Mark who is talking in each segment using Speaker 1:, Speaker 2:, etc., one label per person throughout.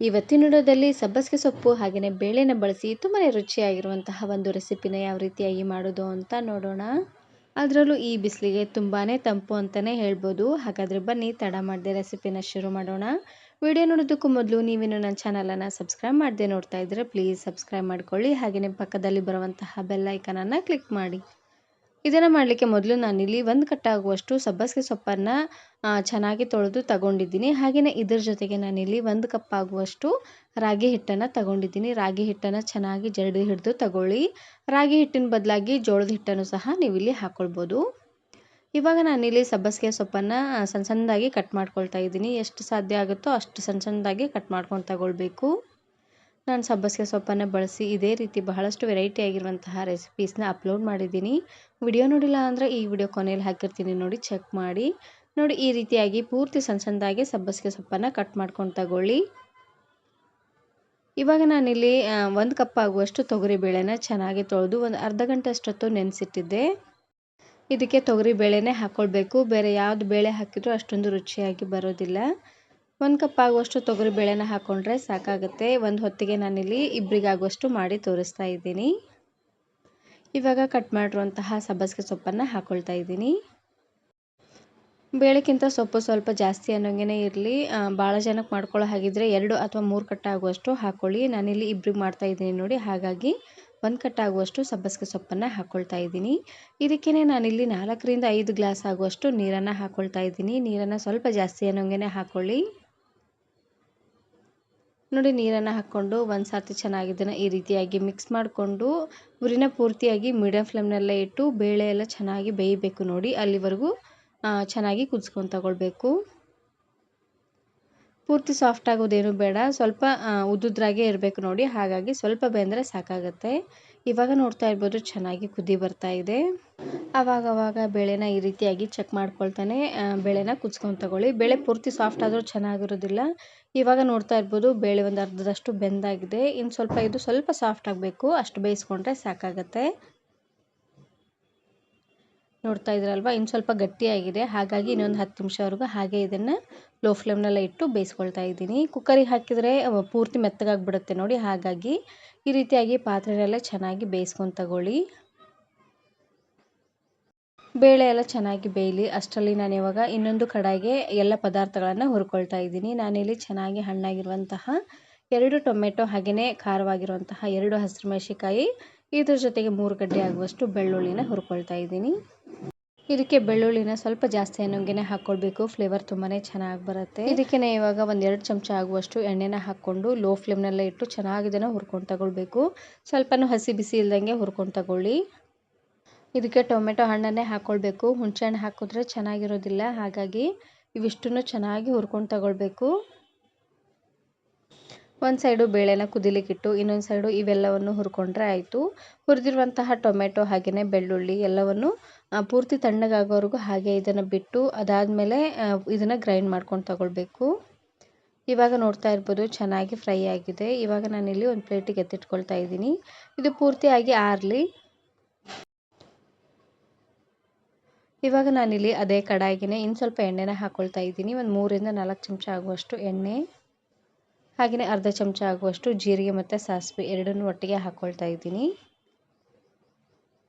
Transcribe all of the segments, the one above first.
Speaker 1: ಇವತ್ತಿನ ವಿಡಿಯೋದಲ್ಲಿ ಸಬ್ಬಸಿಗೆ ಸೊಪ್ಪು ಹಾಗೆಯೇ ಬೇಳೆನ ಬಳಸಿ ತುಂಬಾ ರುಚಿಯಾಗಿರುವಂತಹ ಒಂದು ರೆಸಿಪಿನ ಯಾವ ರೀತಿಯಾಗಿ ಮಾಡೋದು ಅಂತ ನೋಡೋಣ. ಅದರಲ್ಲೂ ಈ ಬಿಸಿಲಿಗೆ ತುಂಬಾ ತಂಪು ಅಂತಲೇ ಹೇಳ್ಬೋದು. ಹಾಗಾದರೆ ಬನ್ನಿ ತಡ ಮಾಡದೆ ರೆಸಿಪಿನ ಶುರು ಮಾಡೋಣ. ವಿಡಿಯೋ ನೋಡೋದಕ್ಕೂ ಮೊದಲು ನೀವೇನು ನನ್ನ ಚಾನಲನ್ನು ಸಬ್ಸ್ಕ್ರೈಬ್ ಮಾಡದೆ ನೋಡ್ತಾ ಇದ್ದರೆ ಪ್ಲೀಸ್ ಸಬ್ಸ್ಕ್ರೈಬ್ ಮಾಡ್ಕೊಳ್ಳಿ. ಹಾಗೆಯೇ ಪಕ್ಕದಲ್ಲಿ ಬರುವಂತಹ ಬೆಲ್ ಐಕನನ್ನು ಕ್ಲಿಕ್ ಮಾಡಿ. ಇದನ್ನು ಮಾಡಲಿಕ್ಕೆ ಮೊದಲು ನಾನಿಲ್ಲಿ 1 ಕಟ್ಟಾಗುವಷ್ಟು ಸಬ್ಬಸಿಗೆ ಸೊಪ್ಪನ್ನು ಚೆನ್ನಾಗಿ ತೊಳೆದು ತಗೊಂಡಿದ್ದೀನಿ. ಹಾಗೆಯೇ ಇದರ ಜೊತೆಗೆ ನಾನಿಲ್ಲಿ 1 ಕಪ್ ಆಗುವಷ್ಟು ರಾಗಿ ಹಿಟ್ಟನ್ನು ತಗೊಂಡಿದ್ದೀನಿ. ರಾಗಿ ಹಿಟ್ಟನ್ನು ಚೆನ್ನಾಗಿ ಜರಡಿ ಹಿಡಿದು ತಗೊಳ್ಳಿ. ರಾಗಿ ಹಿಟ್ಟಿನ ಬದಲಾಗಿ ಜೋಳದ ಹಿಟ್ಟನ್ನು ಸಹ ನೀವಿಲ್ಲಿ ಹಾಕ್ಕೊಳ್ಬೋದು. ಇವಾಗ ನಾನಿಲ್ಲಿ ಸಬ್ಬಸಿಗೆ ಸೊಪ್ಪನ್ನು ಸಣ್ಣ ಸಣ್ಣದಾಗಿ ಕಟ್ ಮಾಡ್ಕೊಳ್ತಾ ಇದ್ದೀನಿ. ಎಷ್ಟು ಸಾಧ್ಯ ಆಗುತ್ತೋ ಅಷ್ಟು ಸಣ್ಣ ಸಣ್ಣದಾಗಿ ಕಟ್ ಮಾಡ್ಕೊಂಡು ತಗೊಳ್ಬೇಕು. ನಾನು ಸಬ್ಬಸಿಗೆ ಸೊಪ್ಪನ್ನು ಬಳಸಿ ಇದೇ ರೀತಿ ಬಹಳಷ್ಟು ವೆರೈಟಿ ಆಗಿರುವಂತಹ ರೆಸಿಪೀಸ್ನ ಅಪ್ಲೋಡ್ ಮಾಡಿದ್ದೀನಿ. ವಿಡಿಯೋ ನೋಡಿಲ್ಲ ಅಂದರೆ ಈ ವಿಡಿಯೋ ಕೊನೆಯಲ್ಲಿ ಹಾಕಿರ್ತೀನಿ ನೋಡಿ, ಚೆಕ್ ಮಾಡಿ. ನೋಡಿ ಈ ರೀತಿಯಾಗಿ ಪೂರ್ತಿ ಸಣ್ಣ ಸಣ್ಣದಾಗಿ ಸಬ್ಬಸಿಗೆ ಸೊಪ್ಪನ್ನು ಕಟ್ ಮಾಡ್ಕೊಂಡು ತಗೊಳ್ಳಿ. ಇವಾಗ ನಾನಿಲ್ಲಿ 1 ಕಪ್ ಆಗುವಷ್ಟು ತೊಗರಿಬೇಳೆನ ಚೆನ್ನಾಗಿ ತೊಳೆದು ಒಂದು ಅರ್ಧ ಗಂಟೆ ಅಷ್ಟೊತ್ತು ನೆನೆಸಿಟ್ಟಿದ್ದೆ. ಇದಕ್ಕೆ ತೊಗರಿಬೇಳೆನೇ ಹಾಕ್ಕೊಳ್ಬೇಕು. ಬೇರೆ ಯಾವುದು ಬೇಳೆ ಹಾಕಿದ್ರೂ ಅಷ್ಟೊಂದು ರುಚಿಯಾಗಿ ಬರೋದಿಲ್ಲ. 1 ಕಪ್ ಆಗುವಷ್ಟು ತೊಗರಿಬೇಳೆನ ಹಾಕ್ಕೊಂಡ್ರೆ ಸಾಕಾಗುತ್ತೆ. ಒಂದು ಹೊತ್ತಿಗೆ ನಾನಿಲ್ಲಿ ಇಬ್ಬರಿಗಾಗುವಷ್ಟು ಮಾಡಿ ತೋರಿಸ್ತಾ ಇದ್ದೀನಿ. ಇವಾಗ ಕಟ್ ಮಾಡಿರುವಂತಹ ಸಬ್ಬಸಿಗೆ ಸೊಪ್ಪನ್ನು ಹಾಕ್ಕೊಳ್ತಾ ಇದ್ದೀನಿ. ಬೇಳೆಗಿಂತ ಸೊಪ್ಪು ಸ್ವಲ್ಪ ಜಾಸ್ತಿ ಅನ್ನೋಂಗೆ ಇರಲಿ. ಭಾಳ ಜನಕ್ಕೆ ಮಾಡ್ಕೊಳ್ಳೋ ಹಾಗಿದ್ರೆ 2 ಅಥವಾ 3 ಕಟ್ ಆಗುವಷ್ಟು ಹಾಕ್ಕೊಳ್ಳಿ. ನಾನಿಲ್ಲಿ ಇಬ್ಬರಿಗೆ ಮಾಡ್ತಾ ಇದ್ದೀನಿ ನೋಡಿ, ಹಾಗಾಗಿ 1 ಕಟ್ ಆಗುವಷ್ಟು ಸಬ್ಬಸಿಗೆ ಸೊಪ್ಪನ್ನು ಹಾಕ್ಕೊಳ್ತಾ ಇದ್ದೀನಿ. ಇದಕ್ಕೇ ನಾನಿಲ್ಲಿ 4 ರಿಂದ 5 ಗ್ಲಾಸ್ ಆಗುವಷ್ಟು ನೀರನ್ನು ಹಾಕ್ಕೊಳ್ತಾ ಇದ್ದೀನಿ. ನೀರನ್ನು ಸ್ವಲ್ಪ ಜಾಸ್ತಿ ಅನ್ನೋಂಗೆ ಹಾಕ್ಕೊಳ್ಳಿ. ನೋಡಿ ನೀರನ್ನು ಹಾಕ್ಕೊಂಡು ಒಂದು ಸರ್ತಿ ಚೆನ್ನಾಗಿ ಇದನ್ನು ಈ ರೀತಿಯಾಗಿ ಮಿಕ್ಸ್ ಮಾಡಿಕೊಂಡು ಉರಿನ ಪೂರ್ತಿಯಾಗಿ ಮೀಡಿಯಮ್ ಫ್ಲೇಮ್ನಲ್ಲೇ ಇಟ್ಟು ಬೇಳೆ ಎಲ್ಲ ಚೆನ್ನಾಗಿ ಬೇಯಬೇಕು. ನೋಡಿ ಅಲ್ಲಿವರೆಗೂ ಚೆನ್ನಾಗಿ ಕುದಿಸ್ಕೊಂಡು ತಗೊಳ್ಬೇಕು. ಪೂರ್ತಿ ಸಾಫ್ಟ್ ಆಗೋದೇನು ಬೇಡ, ಸ್ವಲ್ಪ ಉದ್ದುದ್ರಾಗೆ ಇರಬೇಕು ನೋಡಿ, ಹಾಗಾಗಿ ಸ್ವಲ್ಪ ಬೆಂದರೆ ಸಾಕಾಗುತ್ತೆ. ಇವಾಗ ನೋಡ್ತಾ ಇರ್ಬೋದು ಚೆನ್ನಾಗಿ ಕುದಿ ಬರ್ತಾ ಇದೆ. ಆವಾಗ ಬೇಳೆನ ಈ ರೀತಿಯಾಗಿ ಚೆಕ್ ಮಾಡ್ಕೊಳ್ತಾನೆ ಬೇಳೆನ ಕುದಿಸ್ಕೊಂಡು ತಗೊಳ್ಳಿ. ಬೇಳೆ ಪೂರ್ತಿ ಸಾಫ್ಟ್ ಆದರೂ ಚೆನ್ನಾಗಿರೋದಿಲ್ಲ. ಇವಾಗ ನೋಡ್ತಾ ಇರ್ಬೋದು ಬೇಳೆ ಒಂದು ಅರ್ಧದಷ್ಟು ಬೆಂದಾಗಿದೆ. ಇನ್ನು ಸ್ವಲ್ಪ ಸಾಫ್ಟ್ ಆಗಬೇಕು, ಅಷ್ಟು ಬೇಯಿಸ್ಕೊಂಡ್ರೆ ಸಾಕಾಗತ್ತೆ. ನೋಡ್ತಾ ಇದ್ರಲ್ವ, ಇನ್ನು ಸ್ವಲ್ಪ ಗಟ್ಟಿಯಾಗಿದೆ. ಹಾಗಾಗಿ ಇನ್ನೊಂದು 10 ನಿಮಿಷವರೆಗೂ ಹಾಗೆ ಇದನ್ನು ಲೋ ಫ್ಲೇಮ್ನಲ್ಲೇ ಇಟ್ಟು ಬೇಯಿಸ್ಕೊಳ್ತಾ ಇದ್ದೀನಿ. ಕುಕ್ಕರಿಗೆ ಹಾಕಿದರೆ ಪೂರ್ತಿ ಮೆತ್ತಗಾಗಿಬಿಡುತ್ತೆ ನೋಡಿ, ಹಾಗಾಗಿ ಈ ರೀತಿಯಾಗಿ ಪಾತ್ರೆಯಲ್ಲೇ ಚೆನ್ನಾಗಿ ಬೇಯಿಸ್ಕೊಂಡು ತಗೊಳ್ಳಿ. ಬೇಳೆ ಎಲ್ಲ ಚೆನ್ನಾಗಿ ಬೇಯಲಿ ಅಷ್ಟರಲ್ಲಿ ನಾನು ಇವಾಗ ಇನ್ನೊಂದು ಕಡಾಯಿಗೆ ಎಲ್ಲ ಪದಾರ್ಥಗಳನ್ನು ಹುರ್ಕೊಳ್ತಾ ಇದ್ದೀನಿ. ನಾನಿಲ್ಲಿ ಚೆನ್ನಾಗಿ ಹಣ್ಣಾಗಿರುವಂತಹ 2 ಟೊಮೆಟೊ ಹಾಗೆಯೇ ಖಾರವಾಗಿರುವಂತಹ 2 ಹಸಿರುಮೆಣಸಿಕಾಯಿ, ಇದ್ರ ಜೊತೆಗೆ 3 ಗಡ್ಡೆ ಆಗುವಷ್ಟು ಬೆಳ್ಳುಳ್ಳಿನ ಹುರ್ಕೊಳ್ತಾ ಇದ್ದೀನಿ. ಇದಕ್ಕೆ ಬೆಳ್ಳುಳ್ಳಿನ ಸ್ವಲ್ಪ ಜಾಸ್ತಿ ಅನ್ನೋಂಗೆ ಹಾಕ್ಕೊಳ್ಬೇಕು, ಫ್ಲೇವರ್ ತುಂಬಾ ಚೆನ್ನಾಗಿ ಬರುತ್ತೆ. ಇದಕ್ಕೆ ಇವಾಗ 1-2 ಚಮಚ ಆಗುವಷ್ಟು ಎಣ್ಣೆನ ಹಾಕ್ಕೊಂಡು ಲೋ ಫ್ಲೇಮ್ನಲ್ಲೇ ಇಟ್ಟು ಚೆನ್ನಾಗಿ ಇದನ್ನು ಹುರ್ಕೊಂಡು ತಗೊಳ್ಬೇಕು. ಸ್ವಲ್ಪನೂ ಹಸಿ ಬಿಸಿ ಇಲ್ದಂಗೆ ಹುರ್ಕೊಂಡು ತಗೊಳ್ಳಿ. ಇದಕ್ಕೆ ಟೊಮೆಟೊ ಹಣ್ಣನ್ನೇ ಹಾಕ್ಕೊಳ್ಬೇಕು, ಹುಣಸೆಹಣ್ಣು ಹಾಕಿದ್ರೆ ಚೆನ್ನಾಗಿರೋದಿಲ್ಲ. ಹಾಗಾಗಿ ಇವಿಷ್ಟನ್ನು ಚೆನ್ನಾಗಿ ಹುರ್ಕೊಂಡು ತಗೊಳ್ಬೇಕು. ಒಂದು ಸೈಡು ಬೇಳೆನ ಕುದಿಲಿಕ್ಕಿಟ್ಟು ಇನ್ನೊಂದು ಸೈಡು ಇವೆಲ್ಲವನ್ನು ಹುರ್ಕೊಂಡ್ರೆ ಆಯಿತು. ಹುರಿದಿರುವಂತಹ ಟೊಮೆಟೊ ಹಾಗೆಯೇ ಬೆಳ್ಳುಳ್ಳಿ ಎಲ್ಲವನ್ನು ಪೂರ್ತಿ ತಣ್ಣಗಾಗೋವರೆಗೂ ಹಾಗೆ ಇದನ್ನು ಬಿಟ್ಟು ಅದಾದಮೇಲೆ ಇದನ್ನು ಗ್ರೈಂಡ್ ಮಾಡ್ಕೊಂಡು ತಗೊಳ್ಬೇಕು. ಇವಾಗ ನೋಡ್ತಾ ಇರ್ಬೋದು ಚೆನ್ನಾಗಿ ಫ್ರೈ ಆಗಿದೆ. ಇವಾಗ ನಾನಿಲ್ಲಿ ಒಂದು ಪ್ಲೇಟಿಗೆ ಎತ್ತಿಟ್ಕೊಳ್ತಾ ಇದ್ದೀನಿ. ಇದು ಪೂರ್ತಿಯಾಗಿ ಆರಲಿ. ಇವಾಗ ನಾನಿಲ್ಲಿ ಅದೇ ಕಡಾಯಿಗೆ ಇನ್ನು ಸ್ವಲ್ಪ ಎಣ್ಣೆನ ಹಾಕ್ಕೊಳ್ತಾ ಇದ್ದೀನಿ. ಒಂದು 3 ರಿಂದ 4 ಚಮಚ ಆಗುವಷ್ಟು ಎಣ್ಣೆ, ಹಾಗೆಯೇ ಅರ್ಧ ಚಮಚ ಆಗುವಷ್ಟು ಜೀರಿಗೆ ಮತ್ತು ಸಾಸಿವೆ ಎರಡನ್ನೂ ಒಟ್ಟಿಗೆ ಹಾಕ್ಕೊಳ್ತಾ ಇದ್ದೀನಿ.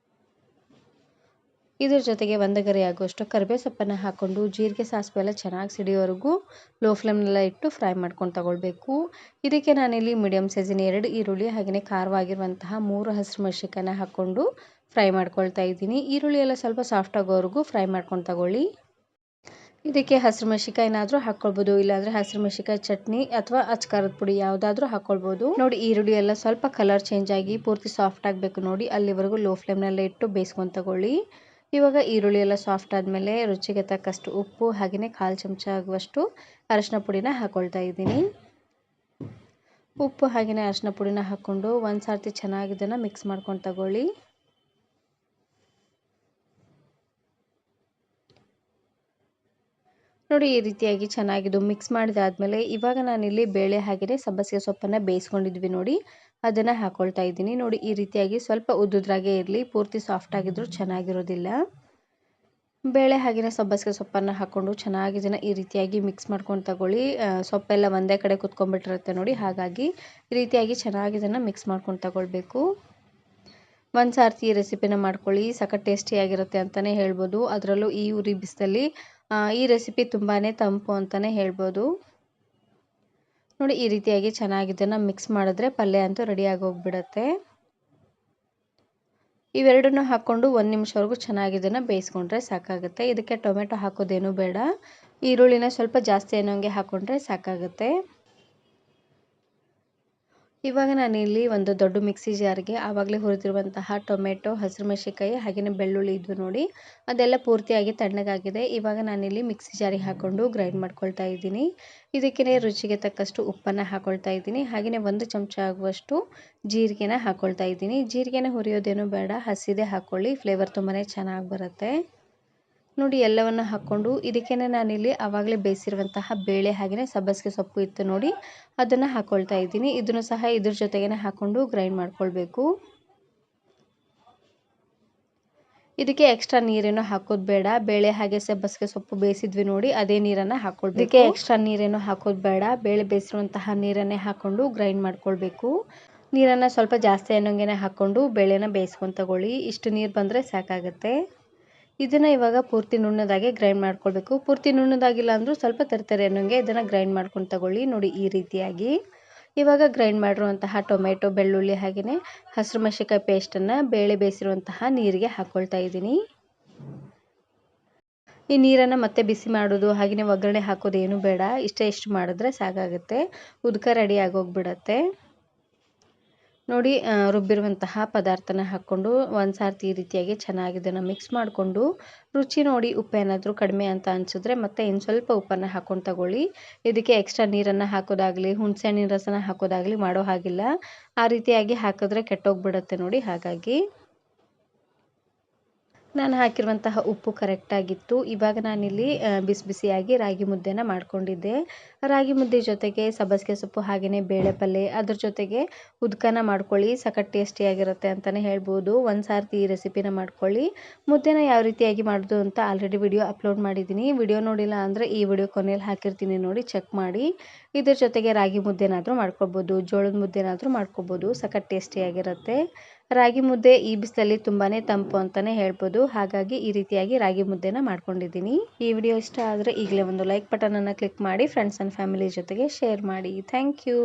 Speaker 1: ಇದ್ರ ಜೊತೆಗೆ 1 ಗರಿ ಆಗುವಷ್ಟು ಕರಿಬೇವು ಸೊಪ್ಪನ್ನು ಹಾಕ್ಕೊಂಡು ಜೀರಿಗೆ ಸಾಸಿವೆ ಎಲ್ಲ ಚೆನ್ನಾಗಿ ಸಿಡಿಯೋವರೆಗೂ ಲೋ ಫ್ಲೇಮ್ನಲ್ಲೇ ಇಟ್ಟು ಫ್ರೈ ಮಾಡ್ಕೊಂಡು ತಗೊಳ್ಬೇಕು. ಇದಕ್ಕೆ ನಾನಿಲ್ಲಿ ಮೀಡಿಯಮ್ ಸೈಜಿನ 2 ಈರುಳ್ಳಿ ಹಾಗೆಯೇ ಖಾರವಾಗಿರುವಂತಹ 3 ಹಸಿರುಮೆಣಸಿಕಾಯಿನ ಹಾಕ್ಕೊಂಡು ಫ್ರೈ ಮಾಡ್ಕೊಳ್ತಾ ಇದ್ದೀನಿ. ಈರುಳ್ಳಿ ಎಲ್ಲ ಸ್ವಲ್ಪ ಸಾಫ್ಟ್ ಆಗೋವರೆಗೂ ಫ್ರೈ ಮಾಡ್ಕೊಂಡು ತಗೊಳ್ಳಿ. ಇದಕ್ಕೆ ಹಸಿರುಮೆಣಸಿಕಾಯಿನಾದರೂ ಹಾಕ್ಕೊಳ್ಬೋದು, ಇಲ್ಲಾಂದರೆ ಹಸಿರುಮೆಣಸಿಕಾಯಿ ಚಟ್ನಿ ಅಥವಾ ಅಚ್ಕಾರದ ಪುಡಿ ಯಾವುದಾದ್ರೂ ಹಾಕ್ಕೊಳ್ಬೋದು. ನೋಡಿ ಈರುಳ್ಳಿ ಎಲ್ಲ ಸ್ವಲ್ಪ ಕಲರ್ ಚೇಂಜ್ ಆಗಿ ಪೂರ್ತಿ ಸಾಫ್ಟ್ ಆಗಬೇಕು ನೋಡಿ, ಅಲ್ಲಿವರೆಗೂ ಲೋ ಫ್ಲೇಮ್ನಲ್ಲೇ ಇಟ್ಟು ಬೇಯಿಸ್ಕೊಂಡು ತಗೊಳ್ಳಿ. ಇವಾಗ ಈರುಳ್ಳಿ ಎಲ್ಲ ಸಾಫ್ಟ್ ಆದಮೇಲೆ ರುಚಿಗೆ ತಕ್ಕಷ್ಟು ಉಪ್ಪು ಹಾಗೆಯೇ 1/4 ಚಮಚ ಆಗುವಷ್ಟು ಅರಿಶಿನ ಪುಡಿನ ಹಾಕ್ಕೊಳ್ತಾ ಇದ್ದೀನಿ. ಉಪ್ಪು ಹಾಗೆಯೇ ಅರಿಶಿನ ಪುಡಿನ ಹಾಕ್ಕೊಂಡು ಒಂದು ಸರ್ತಿ ಚೆನ್ನಾಗಿ ಇದನ್ನು ಮಿಕ್ಸ್ ಮಾಡ್ಕೊಂಡು ತಗೊಳ್ಳಿ. ನೋಡಿ ಈ ರೀತಿಯಾಗಿ ಚೆನ್ನಾಗಿದ್ದು ಮಿಕ್ಸ್ ಮಾಡಿದಾದ್ಮೇಲೆ ಇವಾಗ ನಾನಿಲ್ಲಿ ಬೇಳೆ ಹಾಗೆಯೇ ಸಬ್ಬಸಿಗೆ ಸೊಪ್ಪನ್ನು ಬೇಯಿಸ್ಕೊಂಡಿದ್ವಿ ನೋಡಿ, ಅದನ್ನು ಹಾಕ್ಕೊಳ್ತಾ ಇದ್ದೀನಿ. ನೋಡಿ ಈ ರೀತಿಯಾಗಿ ಸ್ವಲ್ಪ ಉದ್ದುದ್ರಾಗೆ ಇರಲಿ, ಪೂರ್ತಿ ಸಾಫ್ಟ್ ಆಗಿದ್ರೂ ಚೆನ್ನಾಗಿರೋದಿಲ್ಲ. ಬೇಳೆ ಹಾಗೆಯೇ ಸಬ್ಬಸಿಗೆ ಸೊಪ್ಪನ್ನು ಹಾಕ್ಕೊಂಡು ಚೆನ್ನಾಗಿ ಇದನ್ನು ಈ ರೀತಿಯಾಗಿ ಮಿಕ್ಸ್ ಮಾಡ್ಕೊಂಡು ತಗೊಳ್ಳಿ. ಸೊಪ್ಪೆಲ್ಲ ಒಂದೇ ಕಡೆ ಕುತ್ಕೊಂಡ್ಬಿಟ್ಟಿರುತ್ತೆ ನೋಡಿ, ಹಾಗಾಗಿ ಈ ರೀತಿಯಾಗಿ ಚೆನ್ನಾಗಿ ಇದನ್ನು ಮಿಕ್ಸ್ ಮಾಡ್ಕೊಂಡು ತಗೊಳ್ಬೇಕು. ಒಂದು ಸಾರ್ತಿ ಈ ರೆಸಿಪಿನ ಮಾಡ್ಕೊಳ್ಳಿ, ಸಖತ್ ಟೇಸ್ಟಿಯಾಗಿರುತ್ತೆ ಅಂತಲೇ ಹೇಳ್ಬೋದು. ಅದರಲ್ಲೂ ಈ ಉರಿ ಬಿಸಿಲಲ್ಲಿ ಈ ರೆಸಿಪಿ ತುಂಬಾ ತಂಪು ಅಂತಲೇ ಹೇಳ್ಬೋದು. ನೋಡಿ ಈ ರೀತಿಯಾಗಿ ಚೆನ್ನಾಗಿ ಇದನ್ನು ಮಿಕ್ಸ್ ಮಾಡಿದ್ರೆ ಪಲ್ಯ ಅಂತೂ ರೆಡಿಯಾಗಿ ಹೋಗ್ಬಿಡುತ್ತೆ. ಇವೆರಡನ್ನೂ ಹಾಕ್ಕೊಂಡು 1 ನಿಮಿಷವರೆಗೂ ಚೆನ್ನಾಗಿ ಇದನ್ನು ಬೇಯಿಸ್ಕೊಂಡ್ರೆ ಸಾಕಾಗುತ್ತೆ. ಇದಕ್ಕೆ ಟೊಮೆಟೊ ಹಾಕೋದೇನೂ ಬೇಡ, ಈರುಳ್ಳಿನ ಸ್ವಲ್ಪ ಜಾಸ್ತಿ ಅನ್ನೋಂಗೆ ಹಾಕ್ಕೊಂಡ್ರೆ ಸಾಕಾಗುತ್ತೆ. ಇವಾಗ ನಾನಿಲ್ಲಿ ಒಂದು ದೊಡ್ಡ ಮಿಕ್ಸಿ ಜಾರ್ಗೆ ಆವಾಗಲೇ ಹುರಿದಿರುವಂತಹ ಟೊಮೆಟೊ, ಹಸಿರು ಮೆಣಸಿನಕಾಯಿ ಹಾಗೆಯೇ ಬೆಳ್ಳುಳ್ಳಿ ಇದ್ವು ನೋಡಿ, ಅದೆಲ್ಲ ಪೂರ್ತಿಯಾಗಿ ತಣ್ಣಗಾಗಿದೆ. ಇವಾಗ ನಾನಿಲ್ಲಿ ಮಿಕ್ಸಿ ಜಾರಿಗೆ ಹಾಕ್ಕೊಂಡು ಗ್ರೈಂಡ್ ಮಾಡ್ಕೊಳ್ತಾ ಇದ್ದೀನಿ. ಇದಕ್ಕೆ ರುಚಿಗೆ ತಕ್ಕಷ್ಟು ಉಪ್ಪನ್ನು ಹಾಕ್ಕೊಳ್ತಾ ಇದ್ದೀನಿ. ಹಾಗೆಯೇ 1 ಚಮಚ ಆಗುವಷ್ಟು ಜೀರಿಗೆನ ಹಾಕ್ಕೊಳ್ತಾ ಇದ್ದೀನಿ. ಜೀರಿಗೆನ ಹುರಿಯೋದೇನು ಬೇಡ, ಹಸಿದೇ ಹಾಕ್ಕೊಳ್ಳಿ, ಫ್ಲೇವರ್ ತುಂಬಾ ಚೆನ್ನಾಗಿ ಬರುತ್ತೆ. ನೋಡಿ ಎಲ್ಲವನ್ನು ಹಾಕ್ಕೊಂಡು ಇದಕ್ಕೇನೆ ನಾನಿಲ್ಲಿ ಆವಾಗಲೇ ಬೇಯಿಸಿರುವಂತಹ ಬೇಳೆ ಹಾಗೆಯೇ ಸಬ್ಬಸಿಗೆ ಸೊಪ್ಪು ಇತ್ತು ನೋಡಿ, ಅದನ್ನು ಹಾಕ್ಕೊಳ್ತಾ ಇದ್ದೀನಿ. ಇದನ್ನು ಸಹ ಇದ್ರ ಜೊತೆಗೇ ಹಾಕ್ಕೊಂಡು ಗ್ರೈಂಡ್ ಮಾಡ್ಕೊಳ್ಬೇಕು. ಇದಕ್ಕೆ ಎಕ್ಸ್ಟ್ರಾ ನೀರೇನು ಹಾಕೋದು ಬೇಡ. ಬೇಳೆ ಹಾಗೆ ಸಬ್ಬಸಿಗೆ ಸೊಪ್ಪು ಬೇಯಿಸಿದ್ವಿ ನೋಡಿ, ಅದೇ ನೀರನ್ನು ಹಾಕ್ಕೊಳ್ಬೇಕು. ಇದಕ್ಕೆ ಎಕ್ಸ್ಟ್ರಾ ನೀರೇನು ಹಾಕೋದು ಬೇಡ, ಬೇಳೆ ಬೇಯಿಸಿರುವಂತಹ ನೀರನ್ನೇ ಹಾಕ್ಕೊಂಡು ಗ್ರೈಂಡ್ ಮಾಡ್ಕೊಳ್ಬೇಕು. ನೀರನ್ನು ಸ್ವಲ್ಪ ಜಾಸ್ತಿ ಅನ್ನೋಂಗೆ ಹಾಕ್ಕೊಂಡು ಬೇಳೆನ ಬೇಯಿಸ್ಕೊಂಡು ತಗೊಳ್ಳಿ. ಇಷ್ಟು ನೀರು ಬಂದರೆ ಸಾಕಾಗುತ್ತೆ. ಇದನ್ನು ಇವಾಗ ಪೂರ್ತಿ ನುಣ್ಣದಾಗಿ ಗ್ರೈಂಡ್ ಮಾಡ್ಕೊಳ್ಬೇಕು. ಪೂರ್ತಿ ನುಣ್ಣದಾಗಿಲ್ಲ ಅಂದರೂ ಸ್ವಲ್ಪ ತರ್ತರೆ ಅನ್ನೋಂಗೆ ಇದನ್ನು ಗ್ರೈಂಡ್ ಮಾಡ್ಕೊಂಡು ತಗೊಳ್ಳಿ. ನೋಡಿ ಈ ರೀತಿಯಾಗಿ ಇವಾಗ ಗ್ರೈಂಡ್ ಮಾಡಿರುವಂತಹ ಟೊಮೆಟೊ, ಬೆಳ್ಳುಳ್ಳಿ ಹಾಗೆಯೇ ಹಸಿರು ಮೆಣಸಿನಕಾಯಿ ಪೇಸ್ಟನ್ನು ಬೇಳೆ ಬೇಯಿಸಿರುವಂತಹ ನೀರಿಗೆ ಹಾಕ್ಕೊಳ್ತಾ ಇದ್ದೀನಿ. ಈ ನೀರನ್ನು ಮತ್ತೆ ಬಿಸಿ ಮಾಡೋದು ಹಾಗೆಯೇ ಒಗ್ಗರಣೆ ಹಾಕೋದು ಏನೂ ಬೇಡ, ಇಷ್ಟು ಮಾಡಿದ್ರೆ ಸಾಕಾಗುತ್ತೆ. ಉದ್ಕ ರೆಡಿ ಆಗೋಗ್ಬಿಡತ್ತೆ. ನೋಡಿ ರುಬ್ಬಿರುವಂತಹ ಪದಾರ್ಥನ ಹಾಕ್ಕೊಂಡು ಒಂದು ಸಾರ್ತಿ ಈ ರೀತಿಯಾಗಿ ಚೆನ್ನಾಗಿ ಇದನ್ನು ಮಿಕ್ಸ್ ಮಾಡಿಕೊಂಡು ರುಚಿ ನೋಡಿ ಉಪ್ಪು ಏನಾದರೂ ಕಡಿಮೆ ಅಂತ ಅನಿಸಿದ್ರೆ ಮತ್ತೆ ಇನ್ನು ಸ್ವಲ್ಪ ಉಪ್ಪನ್ನು ಹಾಕ್ಕೊಂಡು ತಗೊಳ್ಳಿ. ಇದಕ್ಕೆ ಎಕ್ಸ್ಟ್ರಾ ನೀರನ್ನು ಹಾಕೋದಾಗಲಿ ಹುಣಸೆ ಹಣ್ಣಿನ ರಸನ ಹಾಕೋದಾಗಲಿ ಮಾಡೋ ಹಾಗಿಲ್ಲ. ಆ ರೀತಿಯಾಗಿ ಹಾಕಿದ್ರೆ ಕೆಟ್ಟೋಗ್ಬಿಡುತ್ತೆ ನೋಡಿ, ಹಾಗಾಗಿ ನಾನು ಹಾಕಿರುವಂತಹ ಉಪ್ಪು ಕರೆಕ್ಟಾಗಿತ್ತು. ಇವಾಗ ನಾನಿಲ್ಲಿ ಬಿಸಿ ಬಿಸಿಯಾಗಿ ರಾಗಿ ಮುದ್ದೆನ ಮಾಡ್ಕೊಂಡಿದ್ದೆ. ರಾಗಿ ಮುದ್ದೆ ಜೊತೆಗೆ ಸಬ್ಬಸಿಗೆ ಸೊಪ್ಪು ಹಾಗೆಯೇ ಬೇಳೆ ಪಲ್ಯ, ಅದ್ರ ಜೊತೆಗೆ ಉದ್ಕನ ಮಾಡ್ಕೊಳ್ಳಿ, ಸಖತ್ ಟೇಸ್ಟಿಯಾಗಿರುತ್ತೆ ಅಂತಲೇ ಹೇಳ್ಬೋದು. ಒಂದು ಸಾರ್ತಿ ಈ ರೆಸಿಪಿನ ಮಾಡ್ಕೊಳ್ಳಿ. ಮುದ್ದೆನ ಯಾವ ರೀತಿಯಾಗಿ ಮಾಡೋದು ಅಂತ ಆಲ್ರೆಡಿ ವಿಡಿಯೋ ಅಪ್ಲೋಡ್ ಮಾಡಿದ್ದೀನಿ. ವಿಡಿಯೋ ನೋಡಿಲ್ಲ ಅಂದರೆ ಈ ವಿಡಿಯೋ ಕೊನೆಯಲ್ಲಿ ಹಾಕಿರ್ತೀನಿ ನೋಡಿ, ಚೆಕ್ ಮಾಡಿ. ಇದ್ರ ಜೊತೆಗೆ ರಾಗಿ ಮುದ್ದೆನಾದರೂ ಮಾಡ್ಕೊಬೋದು, ಜೋಳದ ಮುದ್ದೆನಾದರೂ ಮಾಡ್ಕೊಬೋದು, ಸಖತ್ ಟೇಸ್ಟಿಯಾಗಿರುತ್ತೆ. ರಾಗಿ ಮುದ್ದೆ ಈ ಬಿಸಿಲಲ್ಲಿ ತುಂಬಾ ತಂಪು ಅಂತಲೇ ಹೇಳ್ಬೋದು, ಹಾಗಾಗಿ ಈ ರೀತಿಯಾಗಿ ರಾಗಿ ಮುದ್ದೆನ ಮಾಡ್ಕೊಂಡಿದ್ದೀನಿ. ಈ ವಿಡಿಯೋ ಇಷ್ಟ ಆದರೆ ಈಗಲೇ ಒಂದು ಲೈಕ್ ಬಟನನ್ನು ಕ್ಲಿಕ್ ಮಾಡಿ ಫ್ರೆಂಡ್ಸ್ ಆ್ಯಂಡ್ ಫ್ಯಾಮಿಲಿ ಜೊತೆಗೆ ಶೇರ್ ಮಾಡಿ. Thank you.